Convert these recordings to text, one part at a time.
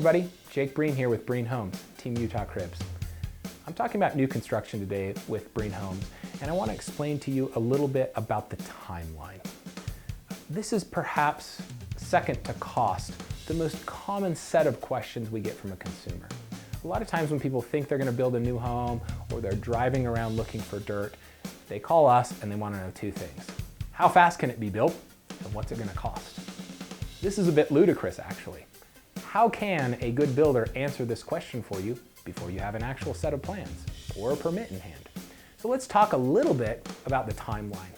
everybody, Jake Breen here with Breen Homes, Team Utah Cribs. I'm talking about new construction today with Breen Homes, and I want to explain to you a little bit about the timeline. This is perhaps second to cost, the most common set of questions we get from a consumer. A lot of times when people think they're going to build a new home or they're driving around looking for dirt, they call us and they want to know two things. How fast can it be built and what's it going to cost? This is a bit ludicrous actually. How can a good builder answer this question for you before you have an actual set of plans or a permit in hand? So let's talk a little bit about the timeline.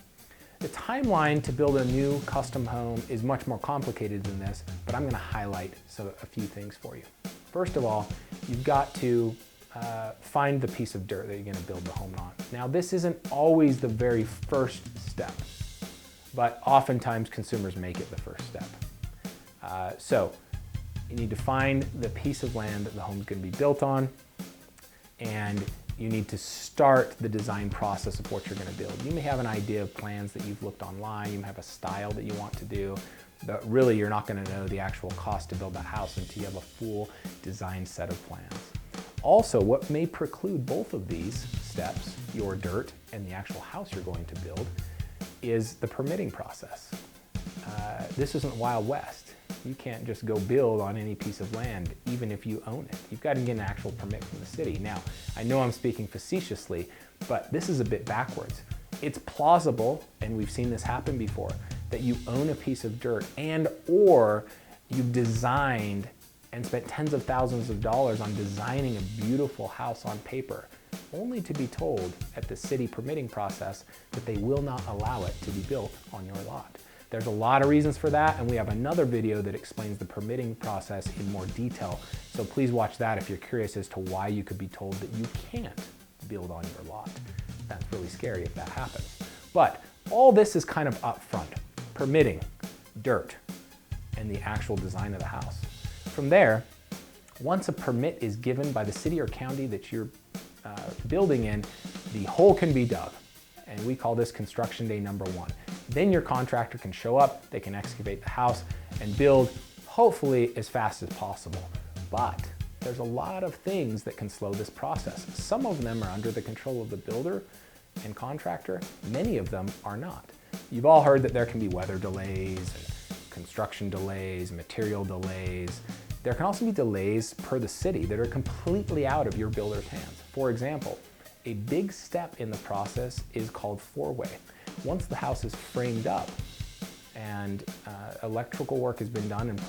The timeline to build a new custom home is much more complicated than this, but I'm going to highlight a few things for you. First of all, you've got to find the piece of dirt that you're going to build the home on. Now, this isn't always the very first step, but oftentimes consumers make it the first step. So you need to find the piece of land that the home is going to be built on, and you need to start the design process of what you're going to build. You may have an idea of plans that you've looked online, you may have a style that you want to do, but really you're not going to know the actual cost to build that house until you have a full design set of plans. Also, what may preclude both of these steps, your dirt and the actual house you're going to build, is the permitting process. This isn't Wild West. You can't just go build on any piece of land, even if you own it. You've got to get an actual permit from the city. Now, I know I'm speaking facetiously, but this is a bit backwards. It's plausible, and we've seen this happen before, that you own a piece of dirt or you've designed and spent tens of thousands of dollars on designing a beautiful house on paper, only to be told at the city permitting process that they will not allow it to be built on your lot. There's a lot of reasons for that, and we have another video that explains the permitting process in more detail. So please watch that if you're curious as to why you could be told that you can't build on your lot. That's really scary if that happens. But all this is kind of upfront: permitting, dirt, and the actual design of the house. From there, once a permit is given by the city or county that you're building in, the hole can be dug. And we call this construction day number one. Then your contractor can show up, they can excavate the house and build, hopefully as fast as possible. But there's a lot of things that can slow this process. Some of them are under the control of the builder and contractor. Many of them are not. You've all heard that there can be weather delays, and construction delays, material delays. There can also be delays per the city that are completely out of your builder's hands. For example, a big step in the process is called four-way. Once the house is framed up and electrical work has been done and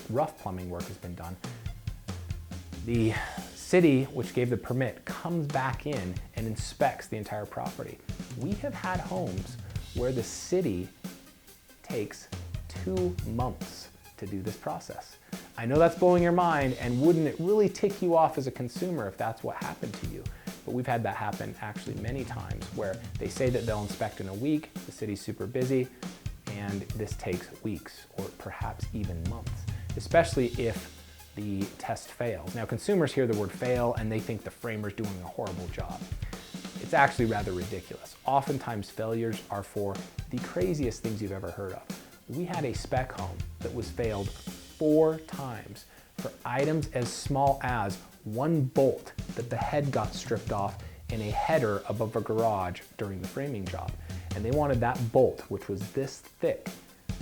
rough plumbing work has been done, the city, which gave the permit, comes back in and inspects the entire property. We have had homes where the city takes 2 months to do this process. I know that's blowing your mind, and wouldn't it really tick you off as a consumer if that's what happened to you? But we've had that happen actually many times, where they say that they'll inspect in a week, the city's super busy, and this takes weeks or perhaps even months, especially if the test fails. Now, consumers hear the word fail and they think the framer's doing a horrible job. It's actually rather ridiculous. Oftentimes failures are for the craziest things you've ever heard of. We had a spec home that was failed 4 times for items as small as one bolt that the head got stripped off in a header above a garage during the framing job. And they wanted that bolt, which was this thick,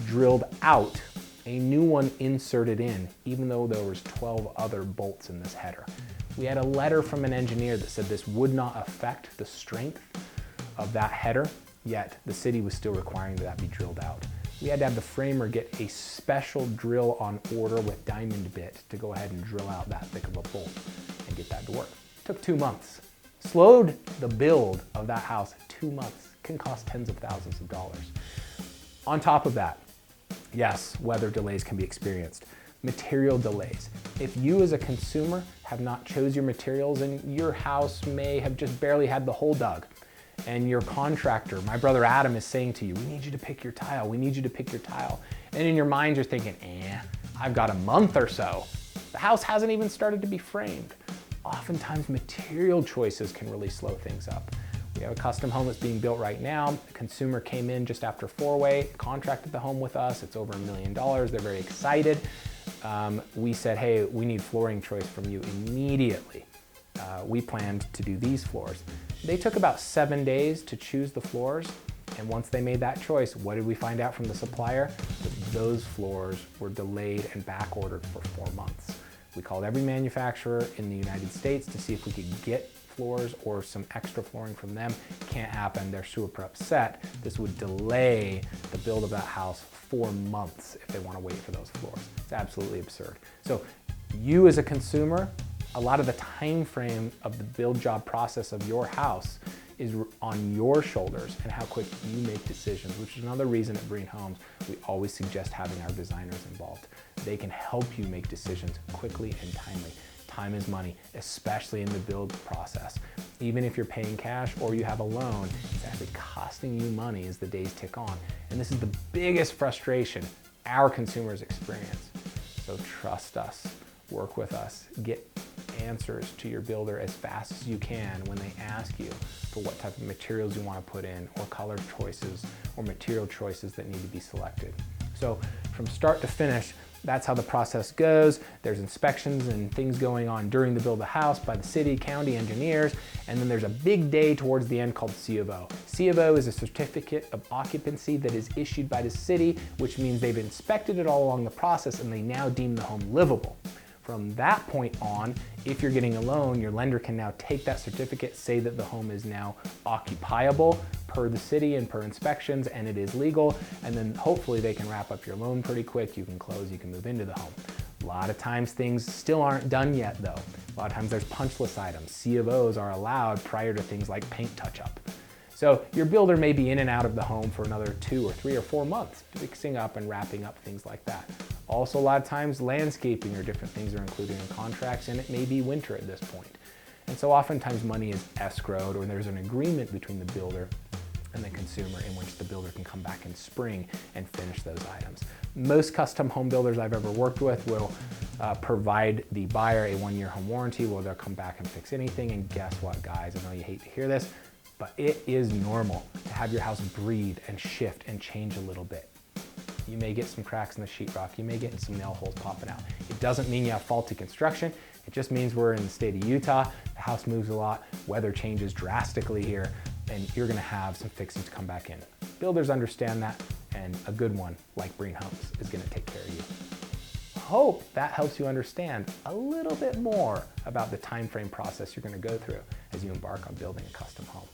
drilled out, a new one inserted in, even though there was 12 other bolts in this header. We had a letter from an engineer that said this would not affect the strength of that header, yet the city was still requiring that be drilled out. We had to have the framer get a special drill on order with diamond bit to go ahead and drill out that thick of a bolt and get that to work. It took 2 months. Slowed the build of that house 2 months. Can cost tens of thousands of dollars. On top of that, yes, weather delays can be experienced. Material delays. If you as a consumer have not chose your materials and your house may have just barely had the hole dug, and your contractor, my brother Adam, is saying to you, we need you to pick your tile, we need you to pick your tile. And in your mind you're thinking, I've got a month or so. The house hasn't even started to be framed. Oftentimes material choices can really slow things up. We have a custom home that's being built right now. The consumer came in just after four-way, contracted the home with us. It's over $1 million. They're very excited. we said, hey, we need flooring choice from you immediately. We planned to do these floors. They took about 7 days to choose the floors, and once they made that choice, what did we find out from the supplier? That those floors were delayed and back ordered for 4 months. We called every manufacturer in the United States to see if we could get floors or some extra flooring from them. Can't happen, they're super upset. This would delay the build of that house 4 months if they want to wait for those floors. It's absolutely absurd. So you as a consumer, a lot of the time frame of the build job process of your house is on your shoulders and how quick you make decisions, which is another reason at Breen Homes we always suggest having our designers involved. They can help you make decisions quickly and timely. Time is money, especially in the build process. Even if you're paying cash or you have a loan, it's actually costing you money as the days tick on. And this is the biggest frustration our consumers experience. So trust us, work with us, get answers to your builder as fast as you can when they ask you for what type of materials you want to put in, or color choices or material choices that need to be selected. So from start to finish, that's how the process goes. There's inspections and things going on during the build of the house by the city, county engineers, and then there's a big day towards the end called C of O. C of O is a certificate of occupancy that is issued by the city, which means they've inspected it all along the process and they now deem the home livable. From that point on, if you're getting a loan, your lender can now take that certificate, say that the home is now occupiable per the city and per inspections, and it is legal, and then hopefully they can wrap up your loan pretty quick, you can close, you can move into the home. A lot of times things still aren't done yet though. A lot of times there's punch list items. C of Os are allowed prior to things like paint touch-up. So your builder may be in and out of the home for another 2 or 3 or 4 months, fixing up and wrapping up things like that. Also, a lot of times landscaping or different things are included in contracts, and it may be winter at this point. And so oftentimes money is escrowed, or there's an agreement between the builder and the consumer in which the builder can come back in spring and finish those items. Most custom home builders I've ever worked with will provide the buyer a 1-year home warranty where they'll come back and fix anything. And guess what, guys? I know you hate to hear this, but it is normal to have your house breathe and shift and change a little bit. You may get some cracks in the sheetrock. You may get some nail holes popping out. It doesn't mean you have faulty construction. It just means we're in the state of Utah. The house moves a lot. Weather changes drastically here, and you're gonna have some fixes to come back in. Builders understand that, and a good one like Breen Homes is gonna take care of you. Hope that helps you understand a little bit more about the time frame process you're gonna go through as you embark on building a custom home.